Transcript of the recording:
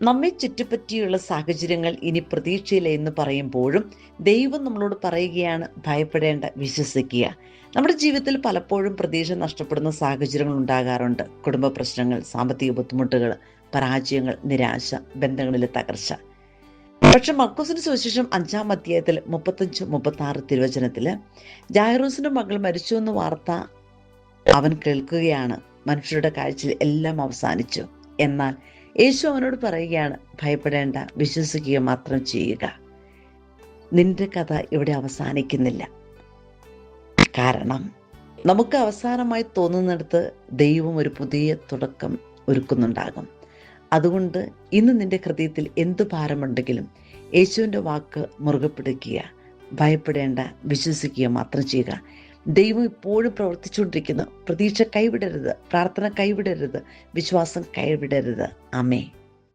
നമ്മെ ചുറ്റിപ്പറ്റിയുള്ള സാഹചര്യങ്ങൾ ഇനി പ്രതീക്ഷയില്ല എന്ന് പറയുമ്പോഴും ദൈവം നമ്മളോട് പറയുകയാണ്, ഭയപ്പെടേണ്ട, വിശ്വസിക്കുക. നമ്മുടെ ജീവിതത്തിൽ പലപ്പോഴും പ്രതീക്ഷ നഷ്ടപ്പെടുന്ന സാഹചര്യങ്ങൾ ഉണ്ടാകാറുണ്ട്. കുടുംബ പ്രശ്നങ്ങൾ, സാമ്പത്തിക ബുദ്ധിമുട്ടുകൾ, പരാജയങ്ങൾ, നിരാശ, ബന്ധങ്ങളിലെ തകർച്ച. പക്ഷെ മർക്കോസിന്റെ സുവിശേഷം 5-ാം അധ്യായത്തിൽ 35-36 തിരുവചനത്തിൽ ജായിറോസിന്റെ മകൾ മരിച്ചു എന്ന വാർത്ത അവൻ കേൾക്കുകയാണ്. മനുഷ്യരുടെ കാഴ്ചയിൽ എല്ലാം അവസാനിച്ചു. എന്നാൽ യേശു അവനോട് പറയുകയാണ്, ഭയപ്പെടേണ്ട, വിശ്വസിക്കുക മാത്രം ചെയ്യുക. നിന്റെ കഥ ഇവിടെ അവസാനിക്കുന്നില്ല. കാരണം നമുക്ക് അവസാനമായി തോന്നുന്നിടത്ത് ദൈവം ഒരു പുതിയ തുടക്കം ഒരുക്കുന്നുണ്ടാകും. അതുകൊണ്ട് ഇന്ന് നിന്റെ ഹൃദയത്തിൽ എന്തു ഭാരമുണ്ടെങ്കിലും യേശുവിൻ്റെ വാക്ക് മുറുകെ പിടിക്കുക. ഭയപ്പെടേണ്ട, വിശ്വസിക്കുക മാത്രം ചെയ്യുക. ദൈവം ഇപ്പോഴും പ്രവർത്തിച്ചുകൊണ്ടിരിക്കുന്നു. പ്രതീക്ഷ കൈവിടരുത്, പ്രാർത്ഥന കൈവിടരുത്, വിശ്വാസം കൈവിടരുത്. ആമേൻ.